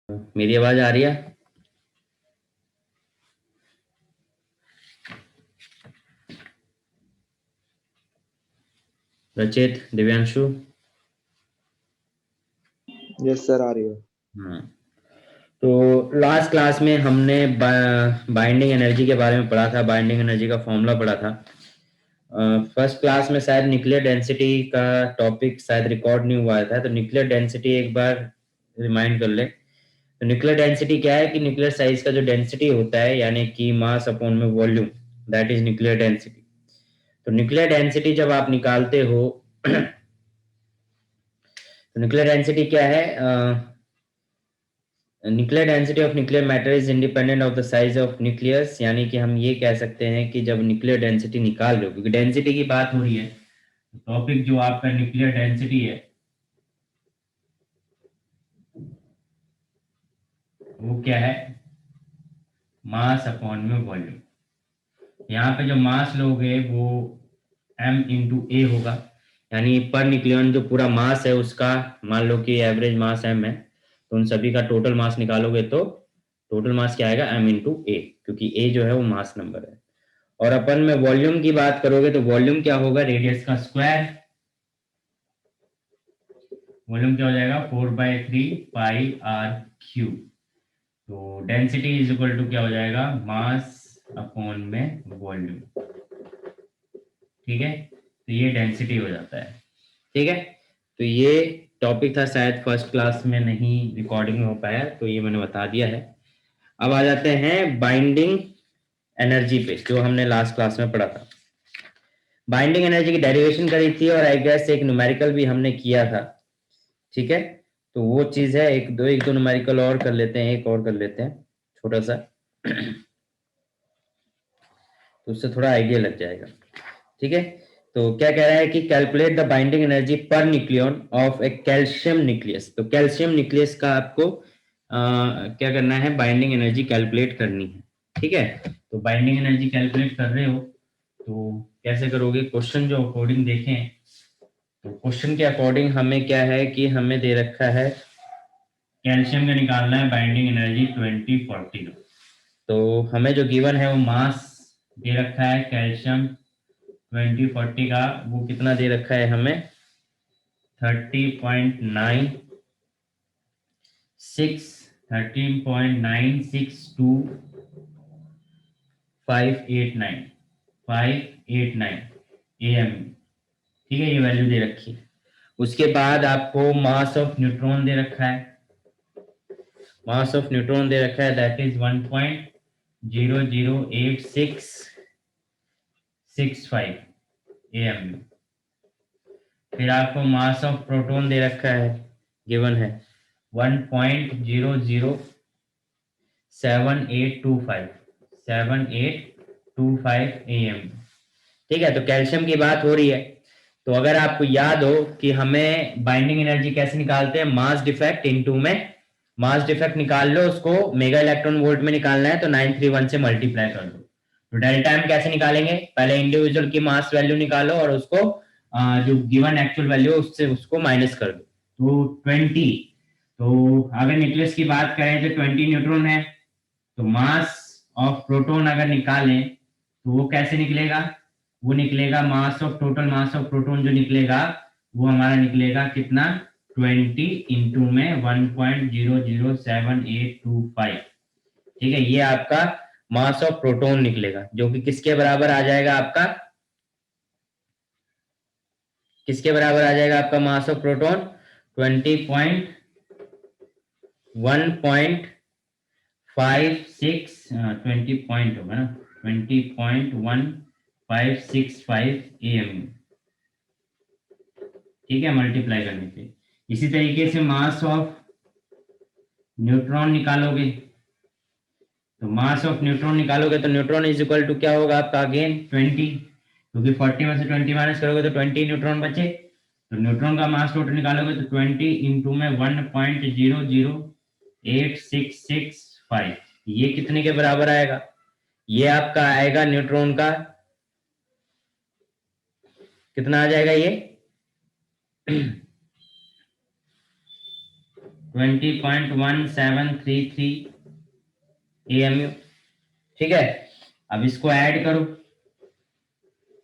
मेरी आवाज आ रही है? रचित, दिव्यांशु। यस सर, आ रही है। हाँ। तो लास्ट क्लास में हमने बाइंडिंग एनर्जी के बारे में पढ़ा था, बाइंडिंग एनर्जी का फॉर्मूला पढ़ा था। फर्स्ट क्लास में शायद न्यूक्लियर डेंसिटी का टॉपिक शायद रिकॉर्ड नहीं हुआ था, तो न्यूक्लियर डेंसिटी एक बार रिमाइंड कर ले। तो न्यूक्लियर डेंसिटी क्या है कि न्यूक्लियर साइज का जो डेंसिटी होता है, यानी कि मास अपॉन में volume, that is nuclear density. तो न्यूक्लियर डेंसिटी जब आप निकालते हो तो न्यूक्लियर डेंसिटी क्या है? Nuclear density of nuclear matter is independent of the size of nucleus, यानी कि हम ये कह सकते हैं कि जब न्यूक्लियर डेंसिटी निकाल रहे हो, क्योंकि डेंसिटी की बात हो रही है, टॉपिक जो आपका न्यूक्लियर डेंसिटी है वो क्या है? मास अपॉन में वॉल्यूम। यहाँ पे जो मास लोगे वो m इंटू ए होगा, यानी पर न्यूक्लियन जो पूरा मास है उसका, मान लो कि एवरेज मास m है, तो उन सभी का टोटल मास निकालोगे तो टोटल मास क्या आएगा? m इंटू ए, क्योंकि a जो है वो मास नंबर है। और अपन में वॉल्यूम की बात करोगे तो वॉल्यूम क्या होगा? रेडियस का स्क्वायर। वॉल्यूम क्या हो जाएगा? 4/3 πr³ तो डेंसिटी इज इक्वल टू क्या हो जाएगा? मास अपॉन में वॉल्यूम। ठीक है, तो ये डेंसिटी हो जाता है। ठीक है, तो ये टॉपिक था, शायद फर्स्ट क्लास में नहीं रिकॉर्डिंग में हो पाया, तो ये मैंने बता दिया है। अब आ जाते हैं बाइंडिंग एनर्जी पे, जो हमने लास्ट क्लास में पढ़ा था। बाइंडिंग एनर्जी की डेरिवेशन करी थी और आई गेस एक न्यूमेरिकल भी हमने किया था। ठीक है, तो वो चीज है, एक दो न्यूमेरिकल और कर लेते हैं, एक और कर लेते हैं छोटा सा तो उससे थोड़ा आइडिया लग जाएगा। ठीक है, तो क्या कह रहा है कि calculate the binding energy per nucleon of A calcium nucleus. तो कैल्शियम न्यूक्लियस का आपको क्या करना है? बाइंडिंग एनर्जी कैलकुलेट करनी है। ठीक है, तो बाइंडिंग एनर्जी कैलकुलेट कर रहे हो तो कैसे करोगे? क्वेश्चन जो अकॉर्डिंग देखें, तो क्वेश्चन के अकॉर्डिंग हमें क्या है कि हमें दे रखा है कैल्शियम का निकालना है बाइंडिंग एनर्जी 2040। तो हमें जो गिवन है वो मास दे रखा है कैल्शियम 2040 का, वो कितना दे रखा है हमें? 13.962 AM। ठीक है, ये वैल्यू दे रखी है। उसके बाद आपको मास ऑफ न्यूट्रॉन दे रखा है। मास ऑफ न्यूट्रॉन दे रखा है, दैट इज 1.00865 AM। फिर आपको मास ऑफ प्रोटॉन दे रखा है, गिवन है 1.00782 AM। ठीक है, तो कैल्शियम की बात हो रही है, तो अगर आपको याद हो कि हमें बाइंडिंग एनर्जी कैसे निकालते हैं, मास डिफेक्ट इनटू में, मास डिफेक्ट निकाल लो, उसको मेगा इलेक्ट्रॉन वोल्ट में निकालना है तो 931 से मल्टीप्लाई कर दो। तो डेल्टा एम कैसे निकालेंगे? पहले इंडिविजुअल की मास वैल्यू निकालो और उसको जो गिवन एक्चुअल वैल्यू है उससे उसको माइनस कर दो, तो 20। तो अगर न्यूक्लियस की बात करें तो 20 न्यूट्रॉन है, तो मास ऑफ प्रोटॉन अगर निकालें तो वो कैसे निकलेगा? वो निकलेगा mass of, total mass of proton जो निकलेगा वो हमारा निकलेगा कितना? 20 इंटू में 1.00782 ठीक है, ये आपका मास ऑफ प्रोटॉन निकलेगा, जो कि किसके बराबर आ जाएगा आपका? किसके बराबर आ जाएगा आपका मास ऑफ प्रोटॉन? 20 पॉइंट होगा ना, 20.1565 AM। ठीक है, मल्टीप्लाई करने पे इसी तरीके से मास ऑफ न्यूट्रॉन निकालोगे, तो मास ऑफ न्यूट्रॉन निकालोगे तो न्यूट्रॉन इज इक्वल टू क्या होगा आपका? अगेन 20, क्योंकि 40 में से 20 माइनस करोगे तो 20 न्यूट्रॉन बचे। तो न्यूट्रॉन का मास टोटल निकालोगे तो 20 इंटू में 1.00865, ये कितने के बराबर आएगा? ये आपका आएगा न्यूट्रॉन का, कितना आ जाएगा ये? 20.1733 AMU। ठीक है, अब इसको ऐड करो,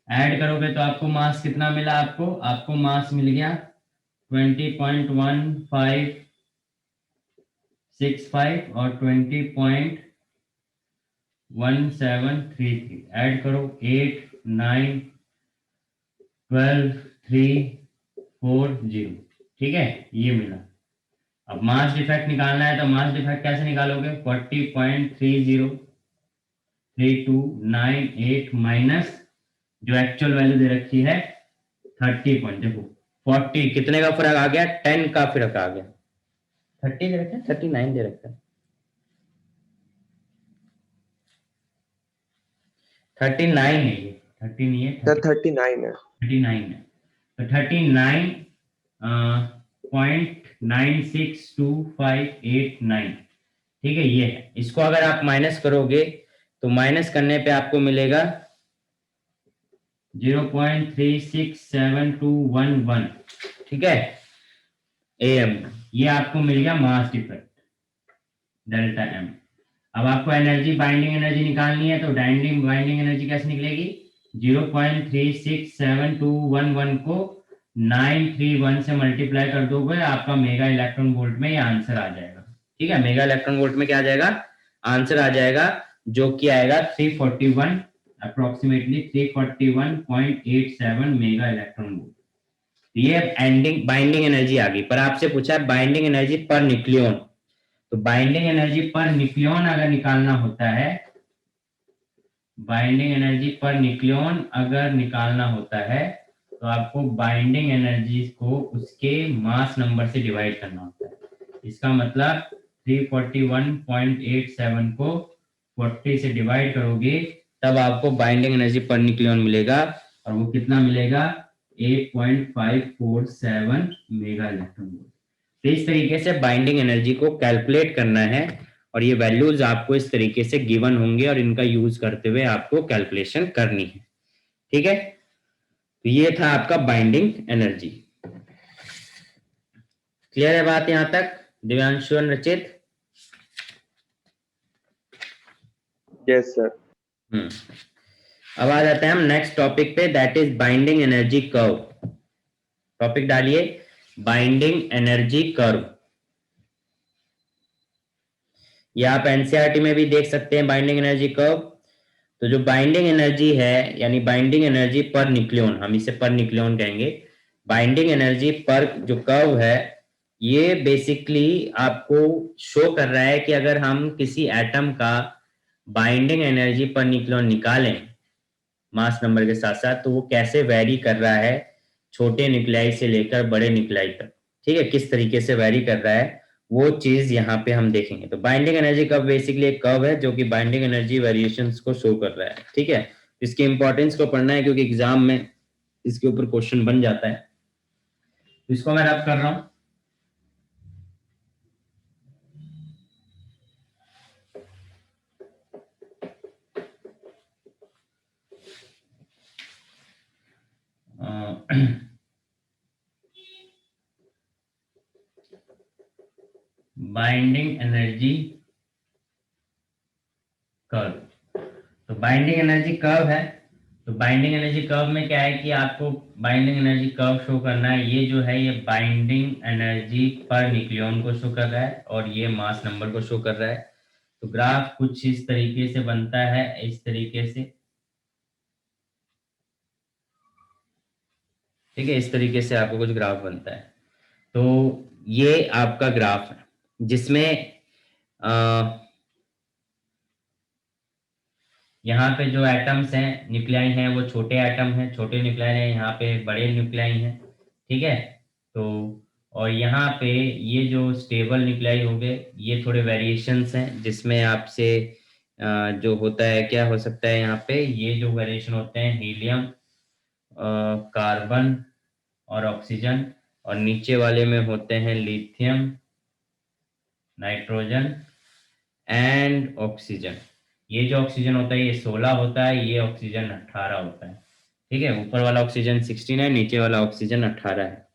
ऐड करोगे तो आपको मास कितना मिला, आपको मास मिल गया 20.1565 और 20.1733। ऐड करो 8 9 12 3 4 0। ठीक है, ये मिला। अब मास डिफेक्ट निकालना है तो मास डिफेक्ट कैसे निकालोगे, 40.30329 माइनस जो एक्चुअल वैल्यू दे रखी है 30 पॉइंट। देखो 40 कितने का फर्क आ गया, 10 का फर्क आ गया। 30 दे रखा है, 39 दे रखा है, 39 है ये, 30 नहीं है, सर 39 है। 39 है। तो 39.962589। ठीक है, ये है। इसको अगर आप माइनस करोगे तो माइनस करने पे आपको मिलेगा 0.367211। ठीक है, AM। ये आपको मिल गया मास डिफेक्ट डेल्टा M। अब आपको एनर्जी, बाइंडिंग एनर्जी निकालनी है तो बाइंडिंग एनर्जी कैसे निकलेगी, 0.367211 को 931 से मल्टीप्लाई कर दोगे, आपका मेगा इलेक्ट्रॉन वोल्ट में ये आंसर आ जाएगा। ठीक है, मेगा इलेक्ट्रॉन वोल्ट में क्या आ जाएगा, आंसर आ जाएगा, जो कि आएगा 341, अप्रोक्सीमेटली 341.87 मेगा इलेक्ट्रॉन वोल्ट। ये बाइंडिंग एनर्जी आ गई। पर आपसे पूछा है बाइंडिंग एनर्जी पर न्यूक्लियन, तो बाइंडिंग एनर्जी पर न्यूक्लियन अगर निकालना होता है, बाइंडिंग एनर्जी पर न्यूक्लियन अगर निकालना होता है तो आपको बाइंडिंग एनर्जी को उसके मास नंबर से डिवाइड करना होता है। इसका मतलब 341.87 को 40 से डिवाइड करोगे तब आपको बाइंडिंग एनर्जी पर न्यूक्लियन मिलेगा, और वो कितना मिलेगा, 8.547 मेगा इलेक्ट्रॉन वोल्ट। तो इस तरीके से बाइंडिंग एनर्जी को कैलकुलेट करना है, और ये वैल्यूज आपको इस तरीके से गिवन होंगे और इनका यूज करते हुए आपको कैलकुलेशन करनी है। ठीक है, तो ये था आपका बाइंडिंग एनर्जी। क्लियर है बात यहां तक, दिव्यांशु और रचित? Yes sir. अब आ जाते हैं हम नेक्स्ट टॉपिक पे, that is binding energy curve. Topic डालिए, बाइंडिंग एनर्जी कर्व। ये आप एनसीईआरटी में भी देख सकते हैं बाइंडिंग एनर्जी कर्व। तो जो बाइंडिंग एनर्जी है, यानी बाइंडिंग एनर्जी पर न्यूक्लियन, हम इसे पर न्यूक्लियन कहेंगे, बाइंडिंग एनर्जी पर जो कर्व है, ये बेसिकली आपको शो कर रहा है कि अगर हम किसी एटम का बाइंडिंग एनर्जी पर न्यूक्लियन निकालें मास नंबर के साथ साथ, तो वो कैसे वेरी कर रहा है छोटे न्यूक्लियाई से लेकर बड़े न्यूक्लियाई तक। ठीक है, किस तरीके से वेरी कर रहा है वो चीज यहाँ पे हम देखेंगे। तो बाइंडिंग एनर्जी कर्व बेसिकली एक कर्व है जो कि बाइंडिंग एनर्जी वेरिएशंस को शो कर रहा है। ठीक है, इसकी इंपॉर्टेंस को पढ़ना है क्योंकि एग्जाम में इसके ऊपर क्वेश्चन बन जाता है। तो इसको मैं रब कर रहा हूं। बाइंडिंग एनर्जी कर्व, तो बाइंडिंग एनर्जी कर्व है। तो बाइंडिंग एनर्जी कर्व में क्या है कि आपको बाइंडिंग एनर्जी कर्व शो करना है। ये जो है ये बाइंडिंग एनर्जी पर न्यूक्लियन को शो कर रहा है और ये मास नंबर को शो कर रहा है। तो ग्राफ कुछ इस तरीके से बनता है, इस तरीके से। ठीक है, इस तरीके से आपको कुछ ग्राफ बनता है। तो ये आपका ग्राफ है जिसमें यहाँ पे जो एटम्स हैं, न्यूक्लियाई हैं, वो छोटे एटम हैं, छोटे न्यूक्लियाई हैं, यहाँ पे बड़े न्यूक्लियाई हैं। ठीक है, तो और यहाँ पे ये जो स्टेबल न्यूक्लियाई हो गए, ये थोड़े वेरिएशंस हैं जिसमें आपसे जो होता है, क्या हो सकता है यहाँ पे, ये जो वेरिएशन होते हैं हीलियम, कार्बन और ऑक्सीजन, और नीचे वाले में होते हैं लिथियम, नाइट्रोजन एंड ऑक्सीजन। ये जो ऑक्सीजन होता है ये 16 होता है, ये ऑक्सीजन 18 होता है। ठीक है, ऊपर वाला ऑक्सीजन 16 है, नीचे वाला ऑक्सीजन 18 है।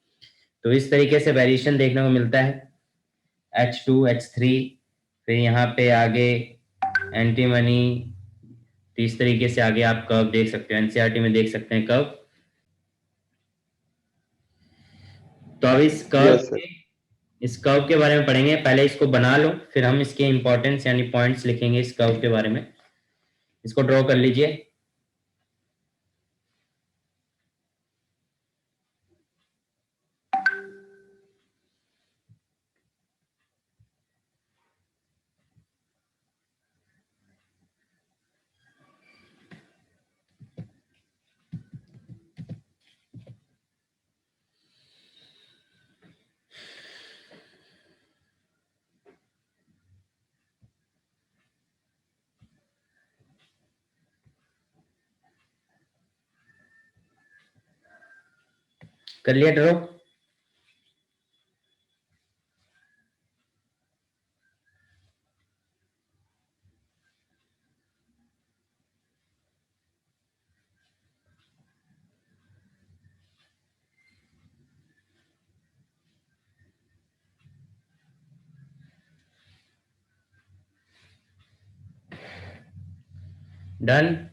तो इस तरीके से वेरिएशन देखने को मिलता है। H2H3, फिर यहाँ पे आगे एंटीमनी, तो इस तरीके से आगे आप कर्व देख सकते हो, एनसीईआरटी में देख सकते हैं कर्व। तो अब Yes, sir. इस कर्व के बारे में पढ़ेंगे। पहले इसको बना लो, फिर हम इसके इंपॉर्टेंस यानी पॉइंट्स लिखेंगे इस कर्व के बारे में। इसको ड्रॉ कर लीजिए। कर लिया ड्रॉ? डन।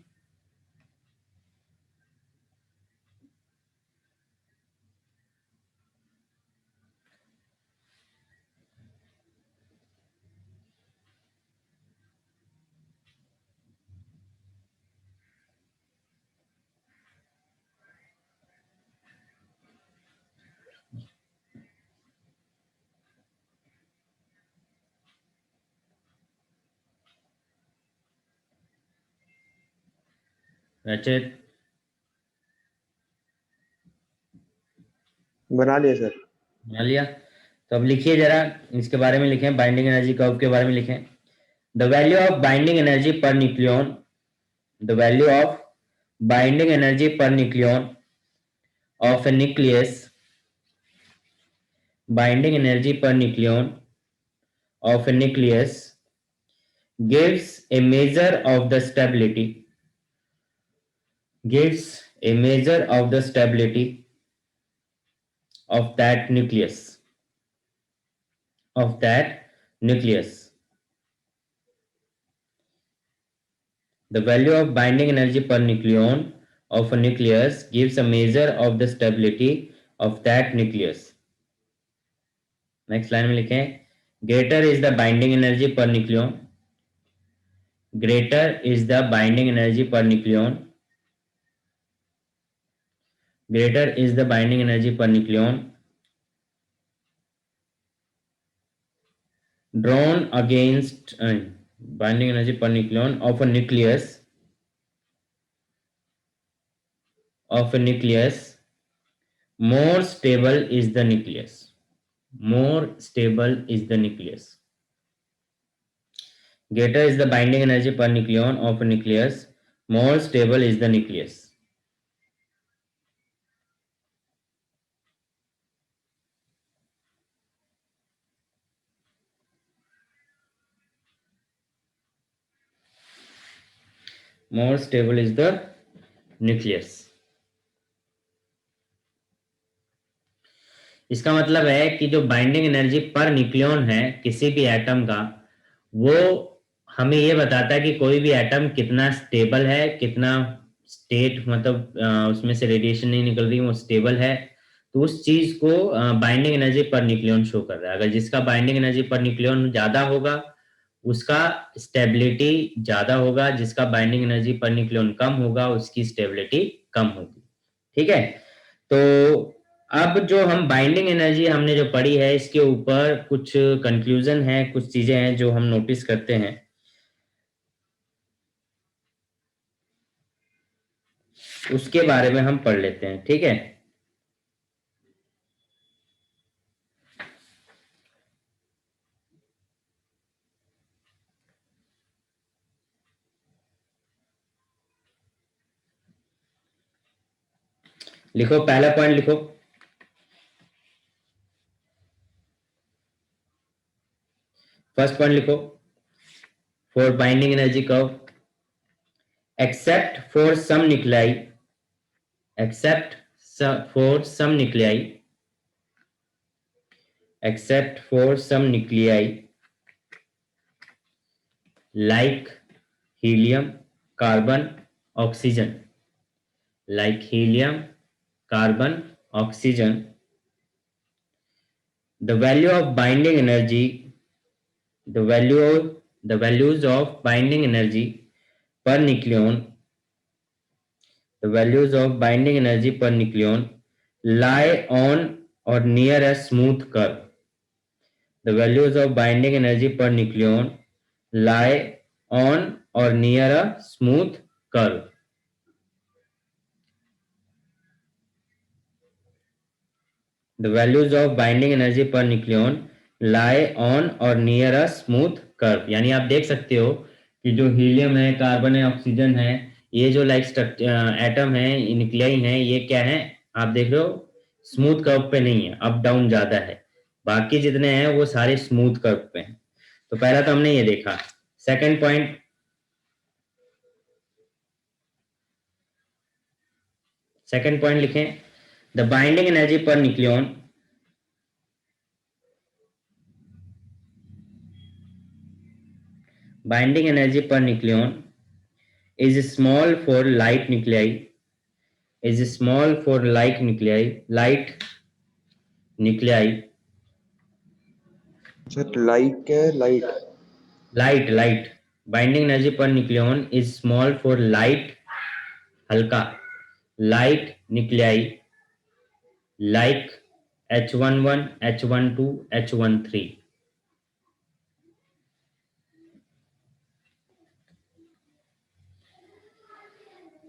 रचित, बना लिया सर। बना लिया? तो अब लिखिए जरा, इसके बारे में लिखें, बाइंडिंग एनर्जी कर्व के बारे में लिखें। The value of binding energy per nucleon, the value of binding energy per nucleon of A nucleus, binding energy per nucleon of a nucleus gives a measure of the stability, gives a measure of the stability of that nucleus, of that nucleus. The value of binding energy per nucleon of a nucleus gives a measure of the stability of that nucleus. Next line में लिखें, greater is the binding energy per nucleon, greater is the binding energy per nucleon, greater is the binding energy per nucleon drawn against binding energy per nucleon of a nucleus, more stable is the nucleus, more stable is the nucleus. Greater is the binding energy per nucleon of a nucleus, more stable is the nucleus. More stable is the nucleus. इसका मतलब है कि जो binding energy per nucleon है किसी भी atom का, वो हमें ये बताता है कि कोई भी एटम कितना स्टेबल है, कितना स्टेट मतलब उसमें से रेडिएशन नहीं निकल रही, वो स्टेबल है। तो उस चीज को binding energy per nucleon show कर रहा है। अगर जिसका बाइंडिंग एनर्जी पर न्यूक्लियन ज्यादा होगा उसका स्टेबिलिटी ज्यादा होगा, जिसका बाइंडिंग एनर्जी पर न्यूक्लियन कम होगा उसकी स्टेबिलिटी कम होगी। ठीक है, तो अब जो हम बाइंडिंग एनर्जी हमने जो पढ़ी है इसके ऊपर कुछ कंक्लूजन है, कुछ चीजें हैं जो हम नोटिस करते हैं, उसके बारे में हम पढ़ लेते हैं। ठीक है, लिखो, पहला पॉइंट लिखो। फर्स्ट पॉइंट लिखो, for binding energy curve, except for some nuclei, except for some nuclei except for some nuclei like helium, carbon, oxygen, like helium, carbon, oxygen. The value of binding energy, the values of binding energy per nucleon, the values of binding energy per nucleon lie on or near a smooth curve. The values of binding energy per nucleon lie on or near a smooth curve. The values of binding energy per nucleon lie on or near a smooth curve. यानी आप देख सकते हो कि जो helium है, carbon है, oxygen है, ये जो लाइक एटम है, न्यूक्लियाई है, ये क्या है, आप देख रहे हो स्मूथ कर्व पे नहीं है, अप डाउन ज्यादा है। बाकी जितने हैं वो सारे स्मूथ कर्व पे हैं। तो पहला तो हमने ये देखा। सेकंड पॉइंट, लिखें, the binding energy per nucleon binding energy per nucleon is small for light nuclei, sir light क्या है? Light light binding energy per nucleon is small for light, हल्का, light nuclei like H11, H12, H13।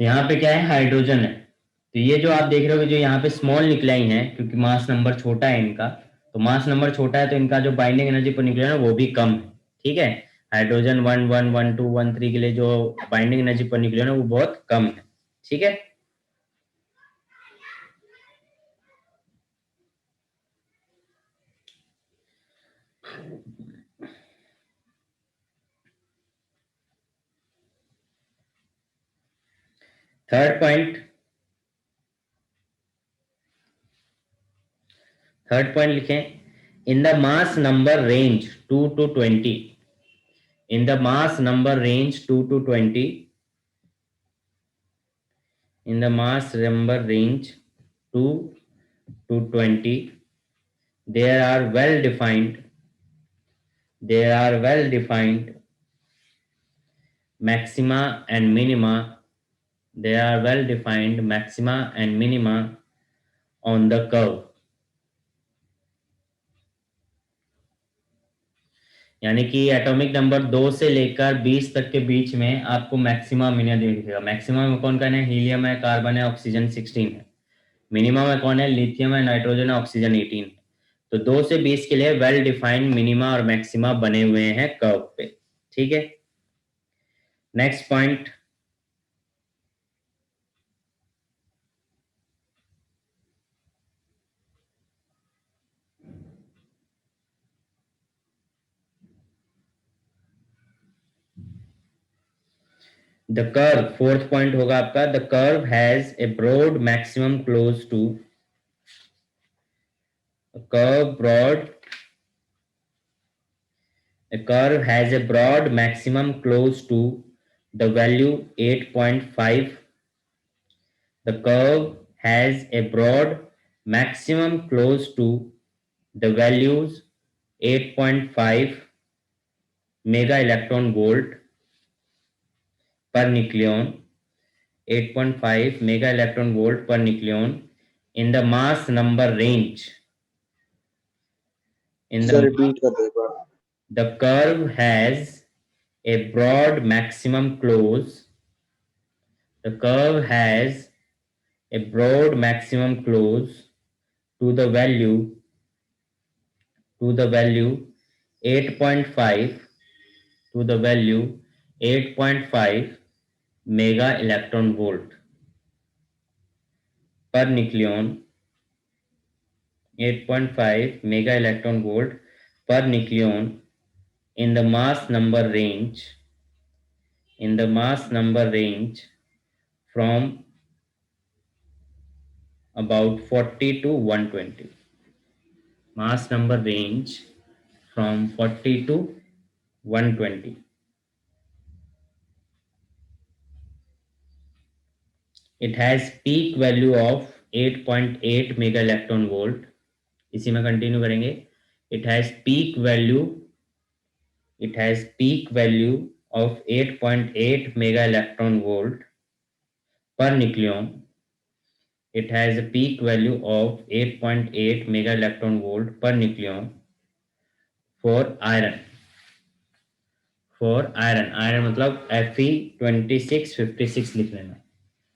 यहाँ पे क्या है, hydrogen है। तो ये जो आप देख रहे हो जो यहाँ पे स्मॉल न्यूक्लियाई है, क्योंकि मास नंबर छोटा है इनका, तो मास नंबर छोटा है तो इनका जो बाइंडिंग एनर्जी पर न्यूक्लियन है वो भी कम है। ठीक है, हाइड्रोजन 11, 12, 13 के लिए जो बाइंडिंग एनर्जी पर न्यूक्लियन है वो बहुत कम है। ठीक है, थर्ड पॉइंट लिखें, in the mass number range 2 to 20, in the mass number range 2 to 20, in the mass number range 2 to 20, there are well defined maxima and minima, on the curve। यानी कि atomic number 2 से लेकर 20 तक के बीच में आपको maxima minimum दिखेगा। Maximum में कौन कौन है, हीलियम है, कार्बन है, ऑक्सीजन 16 है। मिनिमम में कौन है, लिथियम है, नाइट्रोजन है, ऑक्सीजन 18 है। तो 2 से 20 के लिए वेल डिफाइंड मिनिमा और मैक्सिमा बने हुए हैं कर्व पे। ठीक है, next point, the curve, fourth point होगा आपका, the curve has a broad maximum close to, a curve has a broad maximum close to the value 8.5, the curve has a broad maximum close to the values 8.5 mega electron volt per nucleon, 8.5 mega electron volt per nucleon in the mass number range, sir repeat कर दो एक बार। the curve has a broad maximum close, the curve has a broad maximum close to the value 8.5 mega electron volt per nucleon, 8.5 mega electron volt per nucleon in the mass number range from about 40 to 120, mass number range from 40 to 120. It has peak value of 8.8 mega electron volt. इसी में continue करेंगे. It has peak value of 8.8 mega electron volt per nucleon. It has a peak value of 8.8 mega electron volt per nucleon for iron. Iron मतलब Fe2656 लिख लेना.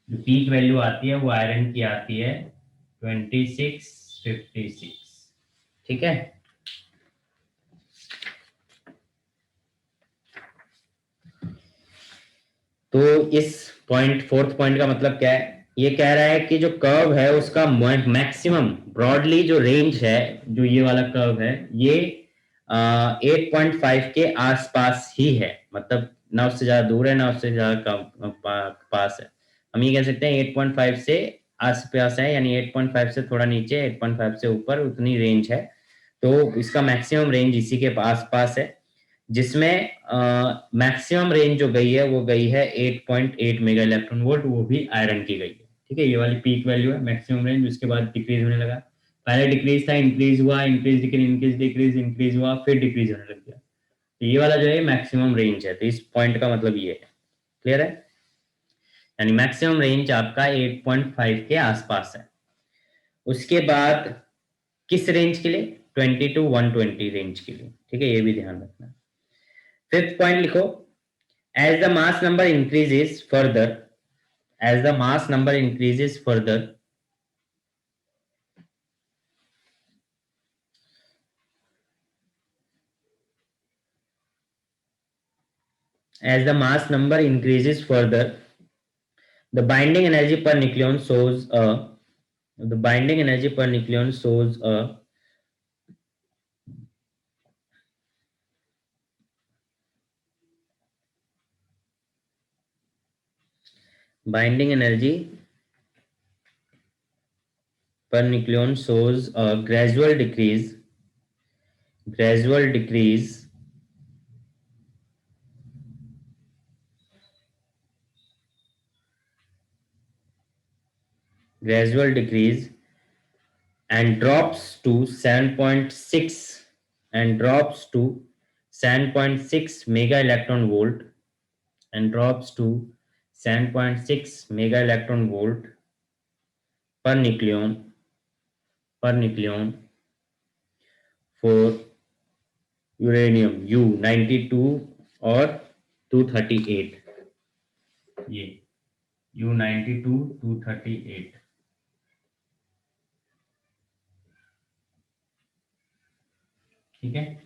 जो peak value आती है वो आयरन की आती है 2656. ठीक है. तो इस फोर्थ पॉइंट का मतलब क्या है. ये कह रहा है कि जो कर्व है उसका मैक्सिमम ब्रॉडली जो रेंज है, जो ये वाला कर्व है, ये 8.5 के आसपास ही है. मतलब ना उससे ज्यादा दूर है ना उससे ज्यादा पास है. हम ये कह सकते हैं 8.5 से आसपास है, यानी 8.5 से थोड़ा नीचे, 8.5 से ऊपर, उतनी रेंज है. तो इसका मैक्सिमम रेंज इसी के आसपास है, जिसमें मैक्सिमम रेंज जो गई है वो गई है 8.8 मेगा इलेक्ट्रॉन वोल्ट, वो भी आयरन की गई है. ठीक है. ये वाली पीक वैल्यू है, मैक्सिमम रेंज. उसके बाद डिक्रीज होने लगा. पहले डिक्रीज था, इंक्रीज हुआ, इंक्रीज डिक्रीज इंक्रीज हुआ, फिर डिक्रीज होने लग गया. तो ये वाला जो है मैक्सिमम रेंज है. तो इस पॉइंट का मतलब ये है. क्लियर है. यानी मैक्सिमम रेंज आपका 8.5 के आसपास है. उसके बाद किस रेंज के लिए? 20 to 120 रेंज के लिए. ठीक है. ये भी ध्यान रखना. फिफ्थ पॉइंट लिखो. As the mass number increases further, as the mass number increases further, as the mass number increases further, the binding energy per nucleon shows a the binding energy per nucleon shows a binding energy per nucleon shows a gradual decrease and drops to 7.6 mega electron volt per nucleon for uranium U92 और 238. ये U92 238. ठीक है.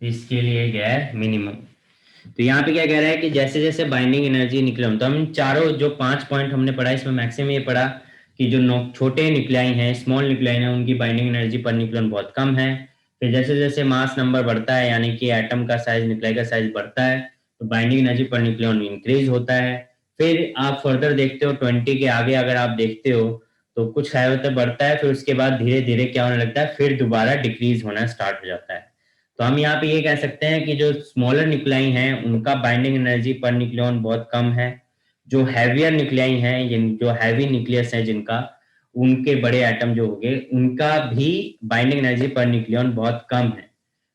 इसके लिए गया है minimum. तो यहाँ पे क्या कह रहा है कि जैसे जैसे बाइंडिंग एनर्जी निकले, तो हम चारों जो 5 पॉइंट हमने पढ़ा, इसमें मैक्सिमम ये पढ़ा कि जो छोटे न्यूक्लियाई हैं, स्मॉल न्यूक्लियाई हैं, उनकी बाइंडिंग एनर्जी पर न्यूक्लियन बहुत कम है. फिर जैसे जैसे मास नंबर बढ़ता है, यानी कि एटम का साइज, न्यूक्लियाई का साइज बढ़ता है, तो binding energy per nucleon increase होता है. फिर आप फर्दर देखते हो 20 के आगे अगर आप देखते हो तो कुछ है तो बढ़ता है, फिर उसके बाद धीरे धीरे क्या होने लगता है, फिर दोबारा डिक्रीज होना स्टार्ट हो जाता है. तो हम यहाँ पे ये कह सकते हैं कि जो स्मॉलर न्यूक्लियाई हैं उनका बाइंडिंग एनर्जी पर न्यूक्लियन बहुत कम है. जो हैवियर न्यूक्लियाई हैं, जो हैवी न्यूक्लियस है जिनका, उनके बड़े एटम जो हो गए, उनका भी बाइंडिंग एनर्जी पर न्यूक्लियन बहुत कम है.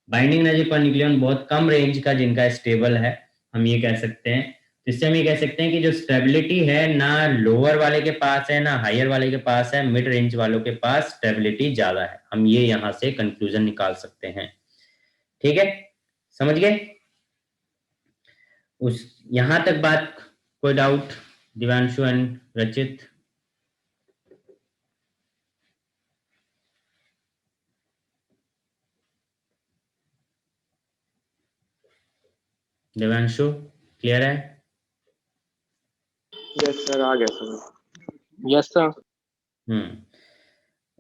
बाइंडिंग एनर्जी पर न्यूक्लियन बहुत कम रेंज का जिनका स्टेबल है, हम ये कह सकते हैं. इससे हम ये कह सकते हैं कि जो स्टेबिलिटी है ना लोअर वाले के पास है ना हायर वाले के पास है, मिड रेंज वालों के पास स्टेबिलिटी ज्यादा है. हम ये यहाँ से कंक्लूजन निकाल सकते हैं. ठीक है. समझ गए उस यहां तक बात? कोई डाउट? दिवांशु एंड रचित. दिवांशु क्लियर है? यस सर, आ गया सर. Yes sir.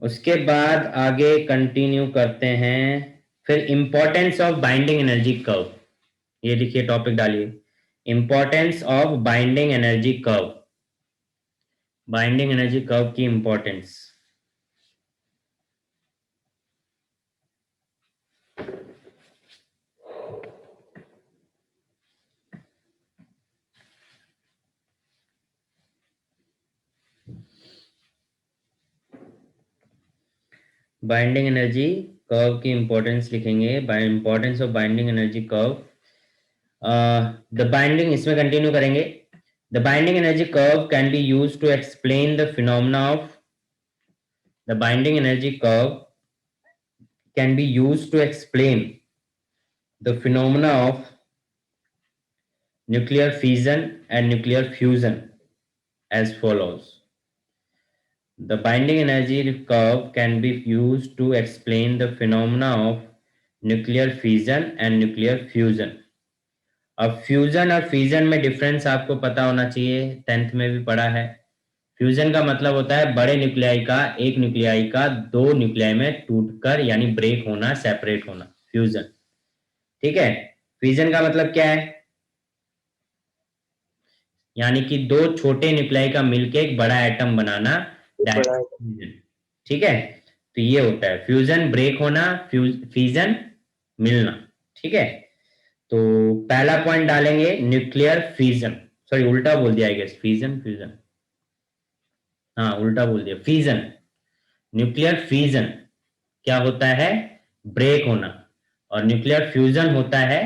उसके बाद आगे कंटिन्यू करते हैं. फिर importance of binding energy curve. ये लिखिए, टॉपिक डालिए, importance of binding energy curve. Binding energy curve की इंपॉर्टेंस. बाइंडिंग एनर्जी कर्व की इंपॉर्टेंस लिखेंगे, importance of binding energy curve. The binding, इसमें कंटिन्यू करेंगे। The binding energy curve can be use to explain the phenomena of, the binding energy curve can be use to explain the phenomena of nuclear fission and nuclear fusion as follows. The binding energy curve can be used to explain the phenomena of nuclear fission and nuclear fusion. अब fusion और fission में difference आपको पता होना चाहिए, 10th में भी पढ़ा है। फ्यूजन का मतलब होता है बड़े न्यूक्लियाई का, एक न्यूक्लियाई का दो न्यूक्लियाई में टूटकर यानी ब्रेक होना, सेपरेट होना, फ्यूजन। ठीक है। फिजन का मतलब क्या है? यानी कि दो छोटे न्यूक्लियाई का मिलके एक बड़ा एटम बनाना, दैट बड़ा फ्यूजन। ठीक है। तो ये होता है फ्यूजन, ब्रेक होना, फिजन मिलना। ठीक है। तो पहला पॉइंट डालेंगे न्यूक्लियर फिजन, सॉरी उल्टा बोल दिया, आई गेस, फिजन फ्यूजन, हाँ उल्टा बोल दिया, फिजन। न्यूक्लियर फिजन क्या होता है? ब्रेक होना। और न्यूक्लियर फ्यूजन होता है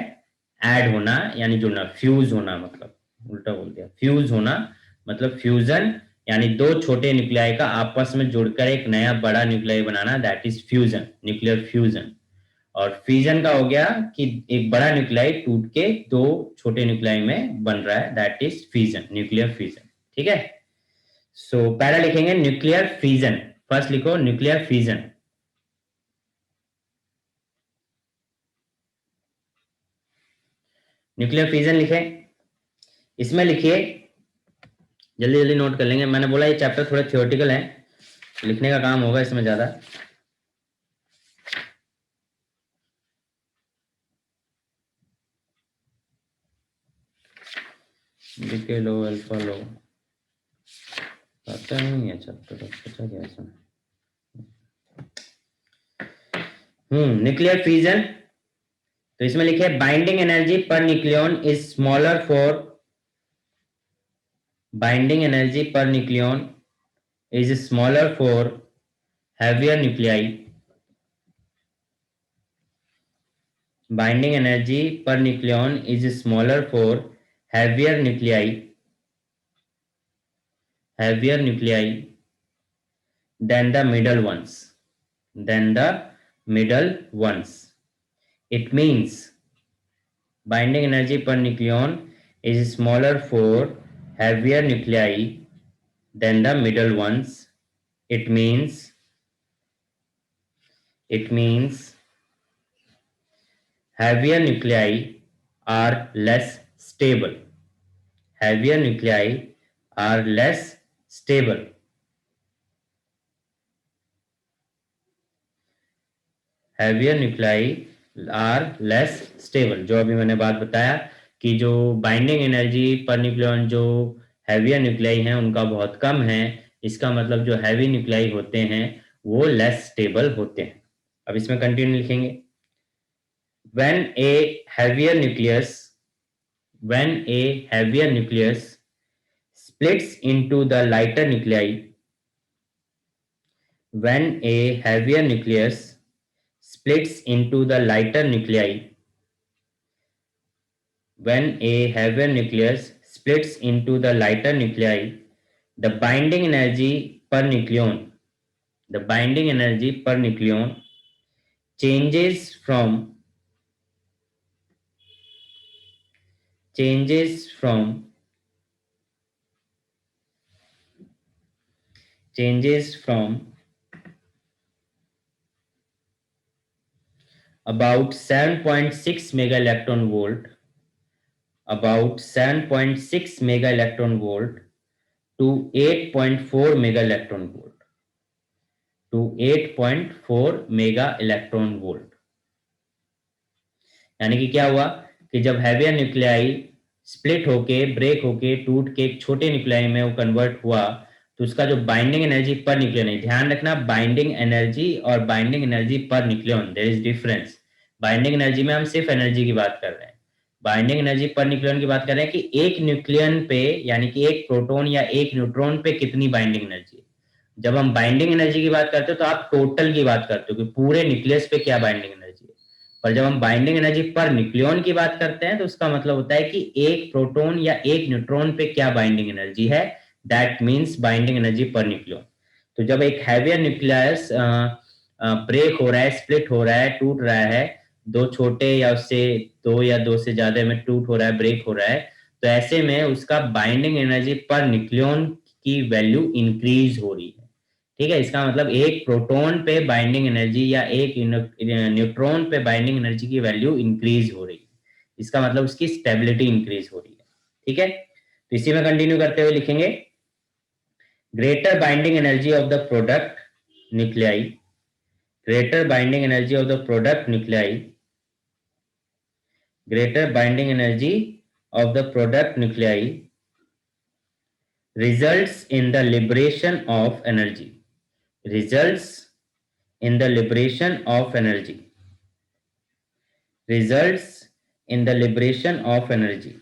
ऐड होना यानी जुड़ना, फ्यूज होना, मतलब उल्टा बोल दिया, फ्यूज होना मतलब फ्यूजन, यानी दो छोटे न्यूक्लियाई का आपस में जुड़कर एक नया बड़ा nuclei banana, that is fusion, nuclear fusion. और फिजन का हो गया कि एक बड़ा न्यूक्लियाई टूट के दो छोटे न्यूक्लियाई में बन रहा है, that is fission, nuclear fission. ठीक है। सो पहला लिखेंगे न्यूक्लियर फिजन, फर्स्ट लिखो न्यूक्लियर फिजन। न्यूक्लियर फिजन लिखे, इसमें लिखिए, जल्दी जल्दी नोट कर लेंगे। मैंने बोला ये चैप्टर थोड़े थियोरेटिकल है, लिखने का काम होगा इसमें ज्यादा। डीके लो, अल्फा लो, पता नहीं है चैप्टर अच्छा क्या इसमें। न्यूक्लियर फिजन, तो इसमें लिखे binding energy per nucleon is smaller for, binding energy per nucleon is smaller for heavier nuclei, binding energy per nucleon is smaller for heavier nuclei, heavier nuclei than the middle ones, than the middle ones. It means binding energy per nucleon is smaller for heavier nuclei than the middle ones. It means heavier nuclei are less stable. Heavier nuclei are less stable. Heavier nuclei are less stable, जो अभी मैंने बात बताया कि जो binding energy per nucleon जो heavier nuclei हैं उनका बहुत कम है, इसका मतलब जो हैवी न्यूक्लियाई होते हैं वो लेस स्टेबल होते हैं। अब इसमें कंटिन्यू लिखेंगे, when A heavier nucleus, when A heavier nucleus splits into the lighter nuclei, when a heavier nucleus splits into the lighter nuclei, when a heavier nucleus splits into the lighter nuclei, the binding energy per nucleon, the binding energy per nucleon changes from, changes from about 7.6 mega electron volt, about 7.6 mega electron volt to 8.4 mega electron volt, to 8.4 mega electron volt। यानी कि क्या हुआ कि जब heavier nuclei split होके, break होके, टूट के एक छोटे न्यूक्लियाई में वो कन्वर्ट हुआ, तो उसका जो बाइंडिंग एनर्जी पर न्यूक्लियन है, ध्यान रखना बाइंडिंग एनर्जी और binding energy per nucleon there is difference. Binding energy में हम सिर्फ एनर्जी की बात कर रहे हैं, बाइंडिंग एनर्जी पर न्यूक्लियन की बात कर रहे हैं कि एक न्यूक्लियन पे यानी कि एक प्रोटॉन या एक न्यूट्रॉन पे कितनी बाइंडिंग एनर्जी है। जब हम बाइंडिंग एनर्जी की बात करते हो तो आप टोटल की बात करते हो कि पूरे न्यूक्लियस पे क्या बाइंडिंग एनर्जी है। पर जब हम बाइंडिंग एनर्जी पर न्यूक्लियन की बात करते हैं तो उसका मतलब होता है कि एक प्रोटॉन या एक न्यूट्रॉन पे क्या बाइंडिंग एनर्जी है, that means binding energy per nucleon. तो जब एक हैवियर न्यूक्लियस ब्रेक हो रहा है, स्प्लिट हो रहा है, टूट रहा है, दो छोटे या उससे दो या दो से ज्यादा में टूट हो रहा है, ब्रेक हो रहा है, तो ऐसे में उसका बाइंडिंग एनर्जी पर न्यूक्लियन की वैल्यू इंक्रीज हो रही है। ठीक है, इसका मतलब एक प्रोटॉन पे बाइंडिंग एनर्जी या एक न्यूट्रॉन पे बाइंडिंग एनर्जी की वैल्यू इंक्रीज हो रही है, इसका मतलब उसकी स्टेबिलिटी इंक्रीज हो रही है। ठीक है, तो इसी में कंटिन्यू करते हुए लिखेंगे greater binding energy of the product nuclei, greater binding energy of the product nuclei, greater binding energy of the product nuclei results in the liberation of energy, results in the liberation of energy, results in the liberation of energy,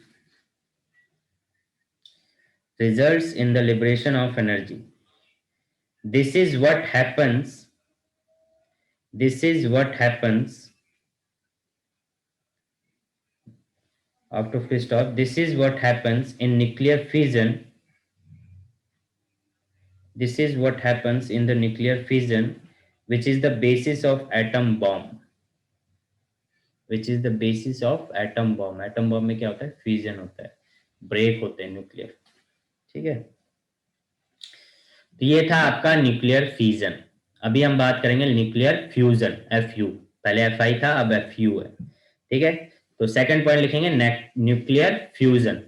results in the liberation of energy. This is what happens, this is what happens after full stop, this is what happens in nuclear fission, this is what happens in the nuclear fission, which is the basis of atom bomb, which is the basis of atom bomb. Atom bomb में क्या होता है, fusion होता है, break होते हैं nuclear. ठीक है, तो ये था आपका न्यूक्लियर फ्यूजन। अभी हम बात करेंगे न्यूक्लियर फ्यूजन, FU, पहले FI था, अब FU है। ठीक है, तो सेकंड पॉइंट लिखेंगे nuclear fusion,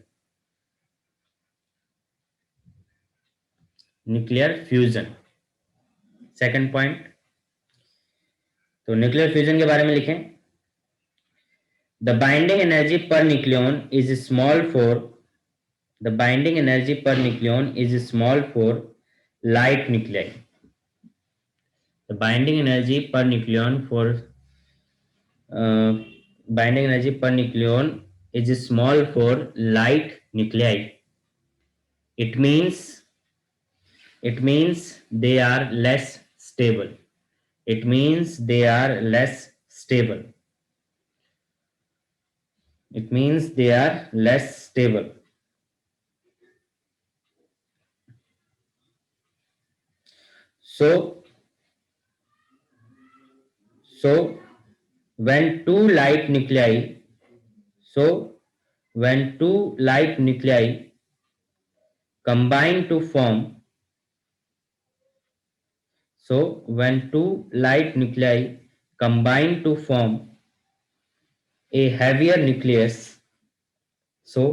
nuclear fusion second point. तो न्यूक्लियर फ्यूजन के बारे में लिखें, the binding energy per nucleon is small for, the binding energy per nucleon is small for light nuclei, the binding energy per nucleon for binding energy per nucleon is small for light nuclei. It means they are less stable. It means they are less stable. It means they are less stable. So when two light nuclei, so when two light nuclei combine to form, so when two light nuclei combine to form a heavier nucleus, so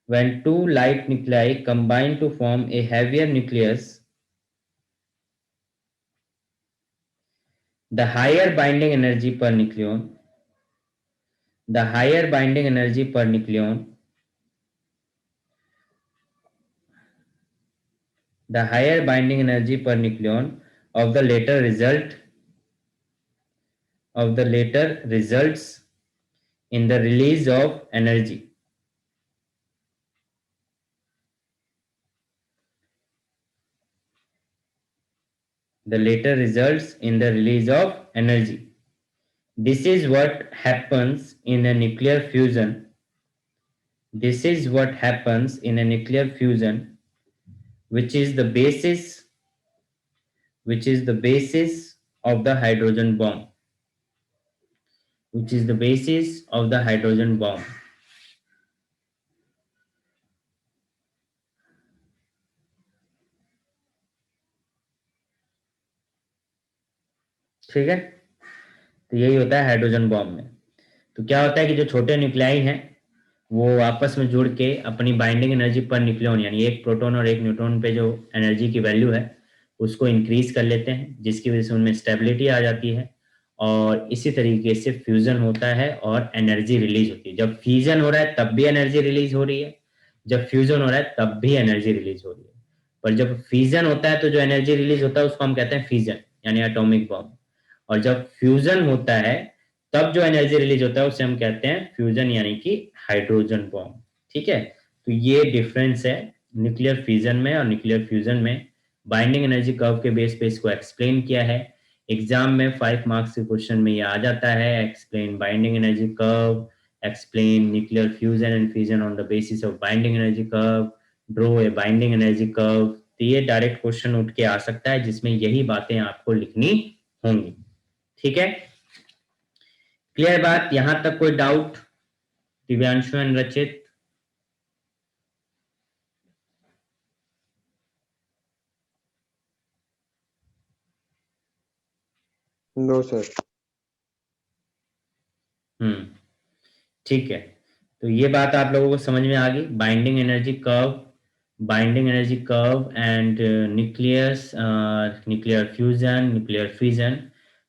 when two light nuclei combine to form a heavier nucleus, the higher binding energy per nucleon, the higher binding energy per nucleon, the higher binding energy per nucleon of the later result, of the later results in the release of energy. The later results in the release of energy. This is what happens in a nuclear fusion. This is what happens in a nuclear fusion, which is the basis, which is the basis of the hydrogen bomb, which is the basis of the hydrogen bomb. ठीक है, तो यही होता है hydrogen bomb में। तो क्या होता है कि जो छोटे न्यूक्लियाई हैं वो आपस में जुड़ के अपनी बाइंडिंग एनर्जी पर न्यूक्लियन, यानी एक प्रोटॉन और एक न्यूट्रॉन पे जो एनर्जी की वैल्यू है उसको इंक्रीज कर लेते हैं, जिसकी वजह से उनमें स्टेबिलिटी आ जाती है और इसी तरीके से फ्यूजन होता है और एनर्जी रिलीज होती है। जब फ्यूजन हो रहा है तब भी एनर्जी रिलीज हो रही है, जब फ्यूजन हो रहा है तब भी एनर्जी रिलीज हो रही है। पर जब फ्यूजन होता है तो जो एनर्जी रिलीज होता है उसको हम कहते हैं फ्यूजन, यानी एटॉमिक बॉम्ब। और जब फ्यूजन होता है तब जो एनर्जी रिलीज होता है उसे हम कहते हैं फ्यूजन, यानी कि हाइड्रोजन बॉम्ब। ठीक है, तो ये डिफरेंस है न्यूक्लियर फ्यूजन में और न्यूक्लियर फ्यूजन में। बाइंडिंग एनर्जी कर्व के बेस पे इसको एक्सप्लेन किया है। एग्जाम में 5 मार्क्स के क्वेश्चन में ये आ जाता है, explain binding energy curve, explain nuclear fusion and fission on the basis of binding energy curve, draw a binding energy curve। तो ये डायरेक्ट क्वेश्चन उठ के आ सकता है जिसमें यही बातें आपको लिखनी होंगी। ठीक है, क्लियर बात, यहां तक कोई doubt? Divyanshu and Rachit? No sir. ठीक है, तो ये बात आप लोगों को समझ में आ गई, binding energy curve, binding energy curve and nucleus, nuclear fusion, nuclear fission.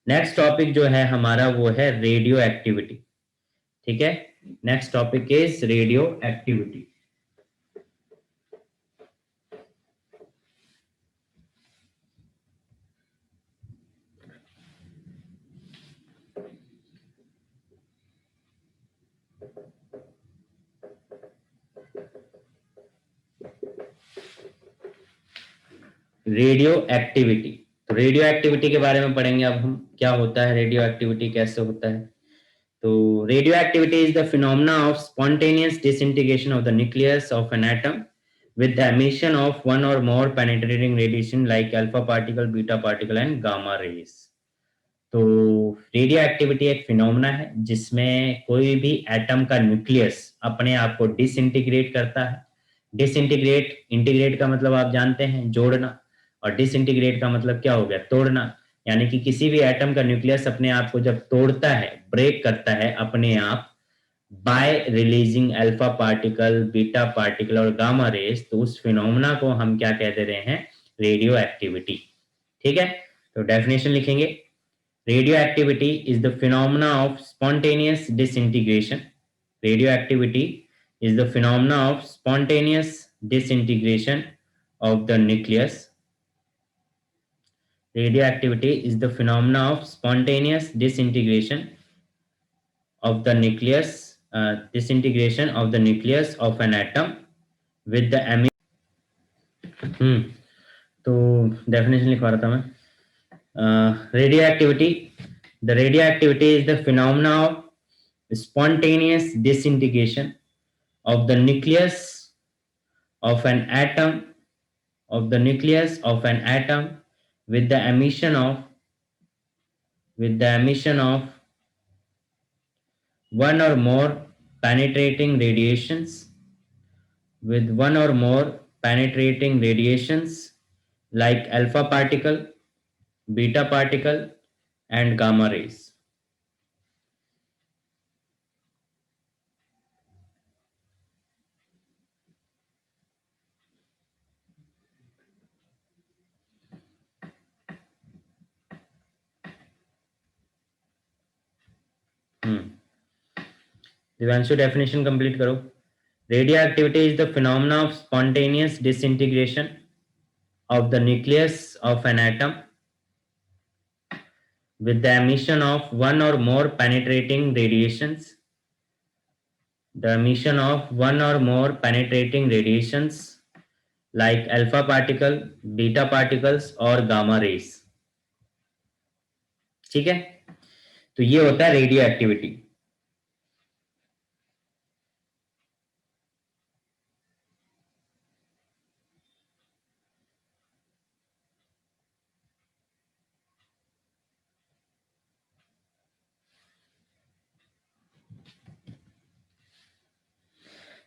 Next topic जो है हमारा वो है रेडियो एक्टिविटी। ठीक है, next topic is radio activity. Radio activity, तो रेडियो एक्टिविटी के बारे में पढ़ेंगे अब हम, क्या होता है रेडियो एक्टिविटी, कैसे होता है। तो radio activity is the phenomena of spontaneous disintegration of the nucleus of an atom with the emission of one or more penetrating radiation like alpha particle, beta particle and gamma rays। तो radio activity एक phenomena है जिसमें कोई भी atom का nucleus अपने आप को डिसइंटीग्रेट करता है। डिसइंटीग्रेट, इंटीग्रेट का मतलब आप जानते हैं जोड़ना, और डिसइंटीग्रेट का मतलब क्या हो गया, तोड़ना। यानी कि किसी भी एटम का न्यूक्लियस अपने आप को जब तोड़ता है, ब्रेक करता है अपने आप bye releasing alpha particle, beta particle और गामा रेस, तो उस फिनोमेना को हम क्या कह दे रहे हैं, रेडियो एक्टिविटी। ठीक है, तो डेफिनेशन लिखेंगे, radioactivity is the phenomena of spontaneous disintegration। Radioactivity is the phenomena of spontaneous disintegration of the nucleus। Radioactivity is the phenomena of spontaneous disintegration of the nucleus, disintegration of the nucleus of an atom with the तो definition लिखवा रहा था मैं। Radioactivity, the radioactivity is the phenomena of spontaneous disintegration of the nucleus of an atom, of the nucleus of an atom with the emission of one or more penetrating radiations, with one or more penetrating radiations like alpha particle, beta particle and gamma rays। Divyanshu definition complete करो। Radioactivity is the phenomena of spontaneous disintegration of the nucleus of an atom with the emission of one or more penetrating radiations, the emission of one or more penetrating radiations like alpha particle, beta particles और gamma rays। ठीक है, तो ये होता है radio activity.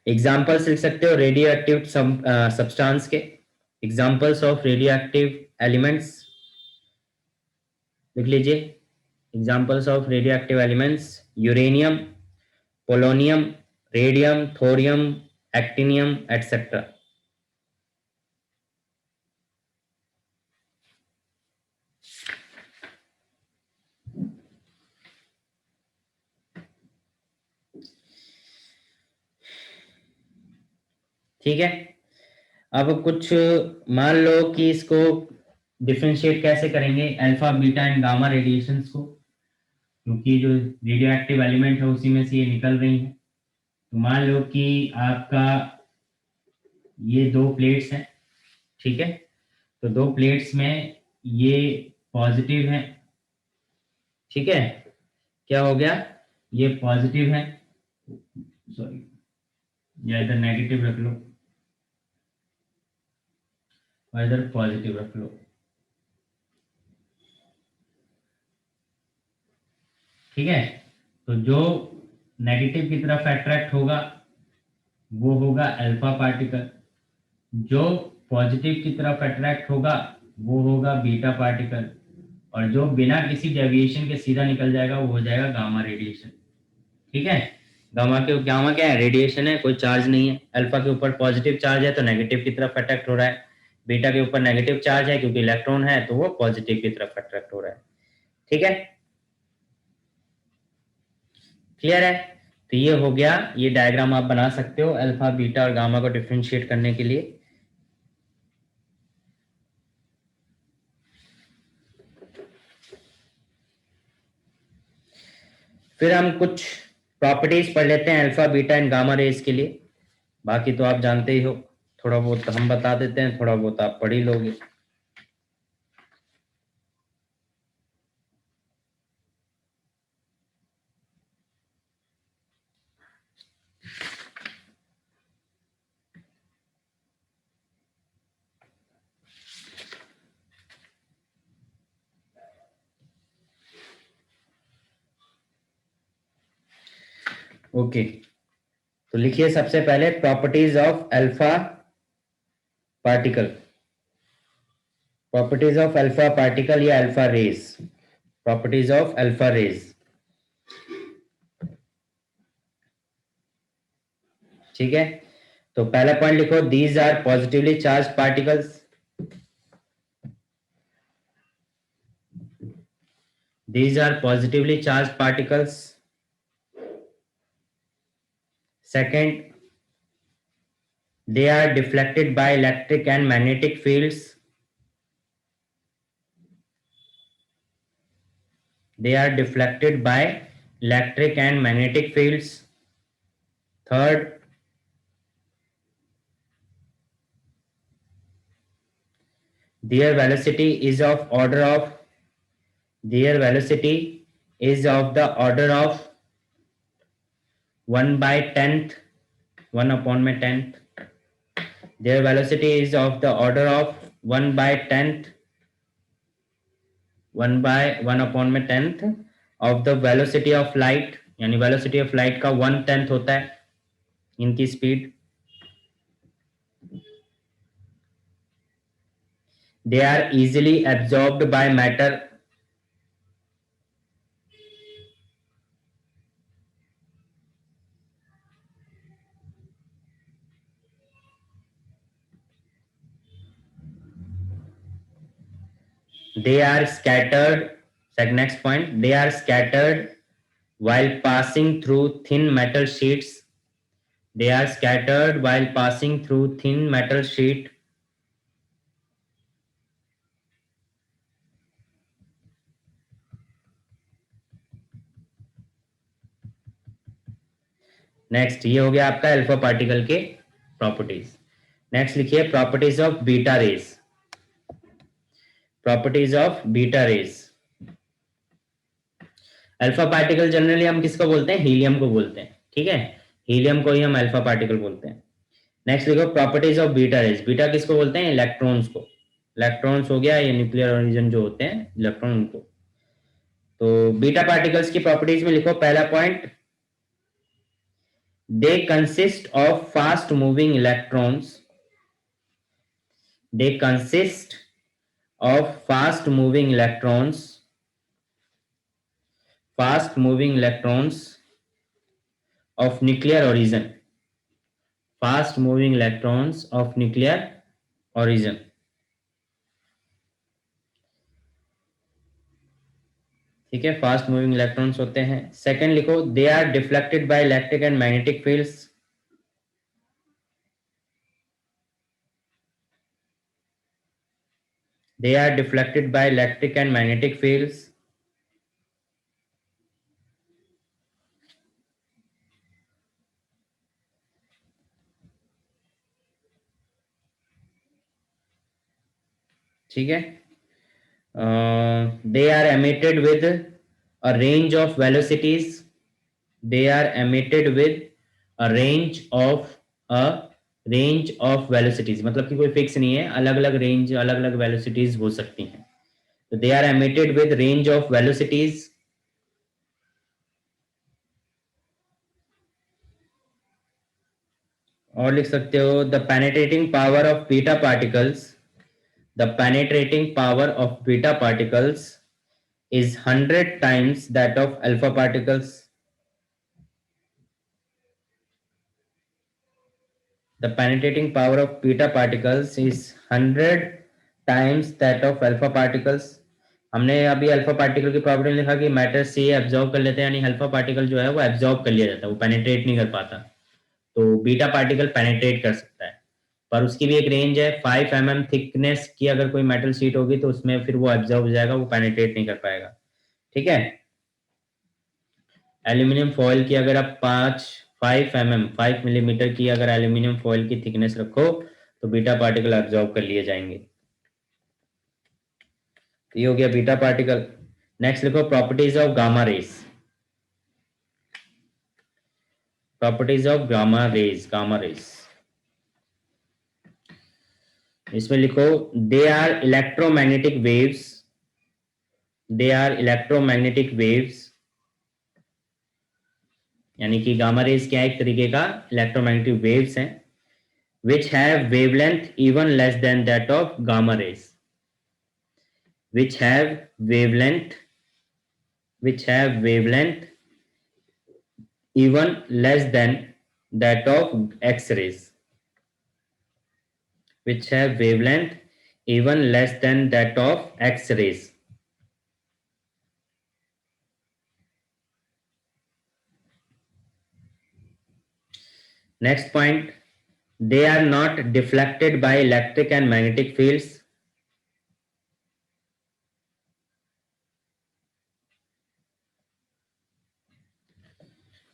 Examples लिख सकते हो रेडियो एक्टिव सब्सटेंस के, examples of radio active elements लिख लीजिए। Examples of radio active elements, uranium, polonium, radium, thorium, actinium etcetera. ठीक है, अब कुछ मान लो कि इसको डिफरेंशिएट कैसे करेंगे alpha beta and gamma radiations को, क्योंकि जो रेडियो एक्टिव एलिमेंट है उसी में से ये निकल रही है। तो मान लो कि आपका ये दो प्लेट्स हैं, ठीक है, तो दो प्लेट्स में ये पॉजिटिव है, ठीक है, क्या हो गया, ये पॉजिटिव है, सॉरी, या इधर नेगेटिव रख लो और इधर पॉजिटिव रख लो, ठीक है। तो जो नेगेटिव की तरफ अट्रैक्ट होगा वो होगा अल्फा पार्टिकल, जो पॉजिटिव की तरफ अट्रैक्ट होगा वो होगा बीटा पार्टिकल, और जो बिना किसी डेविएशन के सीधा निकल जाएगा वो हो जाएगा गामा रेडिएशन, ठीक है। गामा क्या है, रेडिएशन है, कोई चार्ज नहीं है। अल्फा के ऊपर पॉजिटिव चार्ज है तो नेगेटिव की तरफ अट्रैक्ट हो रहा है, बीटा के ऊपर नेगेटिव चार्ज है क्योंकि इलेक्ट्रॉन है तो वो पॉजिटिव की तरफ अट्रैक्ट हो रहा है, ठीक है, क्लियर है। तो ये हो गया, ये डायग्राम आप बना सकते हो अल्फा बीटा और गामा को डिफरेंशिएट करने के लिए। फिर हम कुछ प्रॉपर्टीज पढ़ लेते हैं alpha beta and gamma rays के लिए, बाकी तो आप जानते ही हो, थोड़ा बहुत हम बता देते हैं, थोड़ा बहुत आप पढ़ ही लोगे। ओके, तो लिखिए सबसे पहले properties of alpha particle, properties of alpha particle या alpha rays, properties of alpha rays, ठीक है। तो पहला पॉइंट लिखो, these are positively charge particles, these are positively charged particles. Second, they are deflected by electric and magnetic fields, they are deflected by electric and magnetic fields. Third, their velocity is of order of, their velocity is of the order of 1 by 10th, 1 upon में 10th, their velocity is of the order of 1 by 10th, 1 by 1 upon में 10th of the velocity of light, यानी velocity of light का 1/10 होता है इनकी speed. They are easily absorbed by matter, they are scattered, next point, they are scattered while passing through thin metal sheets, they are scattered while passing through thin metal sheet. Next ये हो गया आपका alpha particle के properties. Next लिखिए properties of beta raise, properties of beta raise. Alpha particle generally हम किसको बोलते हैं, हीलियम को बोलते हैं, ठीक है, हीलियम को ही हम अल्फा पार्टिकल बोलते हैं। नेक्स्ट लिखो properties of beta raise, beta किसको बोलते हैं, इलेक्ट्रॉन्स को, इलेक्ट्रॉन्स हो गया ये न्यूक्लियर ऑरिजन जो होते हैं इलेक्ट्रॉन को। तो बीटा पार्टिकल्स की प्रॉपर्टीज में लिखो पहला point, they consist of fast moving electrons, they consist of fast moving electrons, fast moving electrons of nuclear origin, fast moving electrons of nuclear origin, ठीक है, फास्ट मूविंग इलेक्ट्रॉन्स होते हैं। Second लिखो they are deflected by electric and magnetic fields, they are deflected by electric and magnetic fields, ठीक है, they are emitted with a range of velocities, they are emitted with a range of velocities, मतलब कि कोई fix नहीं है, अलग अलग range, अलग अलग वेलोसिटीज हो सकती हैं। तो they are emitted with range of velocities, और लिख सकते हो the penetrating power of beta particles, the penetrating power of beta particles is 100 times that of alpha particles. The penetrating power of beta particles is 100 times that of alpha particles. हमने अभी alpha particle की property लिखा कि matter से absorb कर लेते हैं, यानी अल्फा पार्टिकल जो है वो एब्जॉर्ब कर लिया जाता है, वो पेनिट्रेट नहीं कर पाता। तो बीटा पार्टिकल पेनिट्रेट कर सकता है, पर उसकी भी एक रेंज है। 5 mm थिकनेस की अगर कोई मेटल शीट होगी तो उसमें फिर वो एब्जॉर्ब हो जाएगा, वो पेनिट्रेट नहीं कर पाएगा। ठीक है, एल्यूमिनियम फॉयल की अगर आप 5 मिलीमीटर की अगर एल्यूमिनियम फॉयल की थिकनेस रखो तो बीटा पार्टिकल एब्जॉर्ब कर लिए जाएंगे। तो ये हो गया बीटा पार्टिकल। नेक्स्ट लिखो properties of gamma rays, properties of gamma rays, gamma rays. इसमें लिखो they are electromagnetic waves, they are electromagnetic waves, यानी कि गामा रेज क्या है, एक तरीके का इलेक्ट्रोमैग्नेटिक वेव्स हैं, which have wavelength even less than that of gamma rays, which have wavelength even less than that of X-rays, which have wavelength even less than that of X-rays. Next point, they are not deflected by electric and magnetic fields.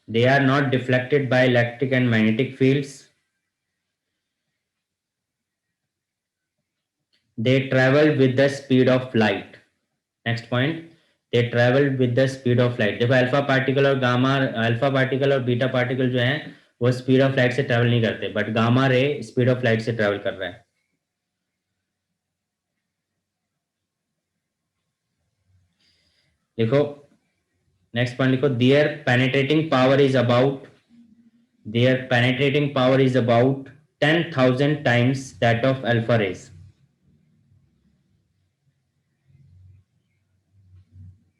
They are not deflected by electric and magnetic fields. They travel with the speed of light. Next point, they travel with the speed of light. देखो alpha particle और gamma, alpha particle और beta particle जो हैं वो speed of light से travel नहीं करते, but gamma ray speed of light से ट्रैवल कर रहा है। देखो नेक्स्ट पॉइंट लिखो their penetrating power is about, their penetrating power is about 10,000 times that of alpha rays.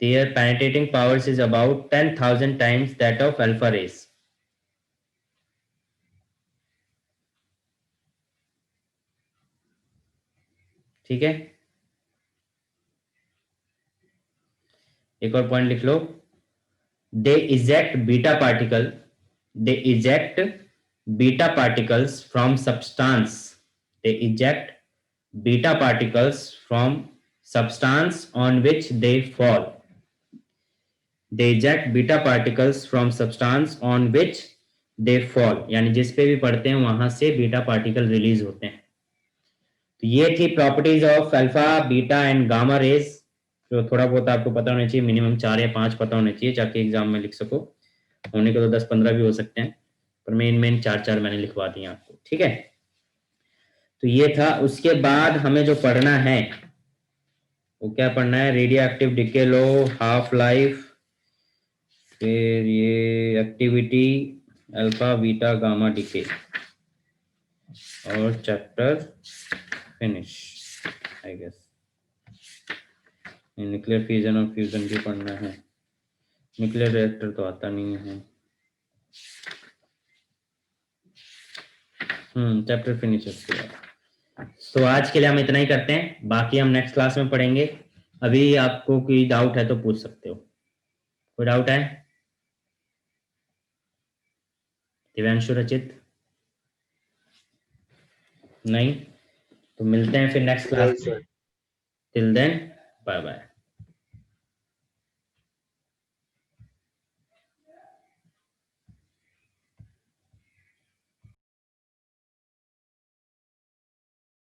Their penetrating powers is about 10,000 times that of alpha rays. ठीक है, एक और पॉइंट लिख लो, they eject beta particle, they eject beta particles from substance, they eject beta particles from substance on which they fall, they eject beta particles from substance on which they fall, यानी जिस पे भी पड़ते हैं वहां से बीटा पार्टिकल रिलीज होते हैं। तो ये थी properties of alpha, beta and gamma rays, जो थोड़ा बहुत आपको पता होना चाहिए, मिनिमम 4 या 5 पता होने चाहिए जाके एग्जाम में लिख सको। होने के तो 10-15 भी हो सकते हैं, पर मेन 4 मैंने लिखवा दिए आपको। ठीक है, तो ये था। उसके बाद हमें जो पढ़ना है वो क्या पढ़ना है, रेडियो एक्टिव डिके लो, हाफ लाइफ, फिर ये activity, alpha beta gamma decay, और chapter finish I guess. Nuclear fusion और फ्यूजन भी पढ़ना है, न्यूक्लियर रिएक्टर तो आता नहीं है। चैप्टर फिनिश उसके बाद। तो आज के लिए हम इतना ही करते हैं, बाकी हम नेक्स्ट क्लास में पढ़ेंगे। अभी आपको कोई डाउट है तो पूछ सकते हो। कोई डाउट है? दिव्यांशु, रचित? नहीं? तो मिलते हैं फिर नेक्स्ट क्लास में। Till then bye bye.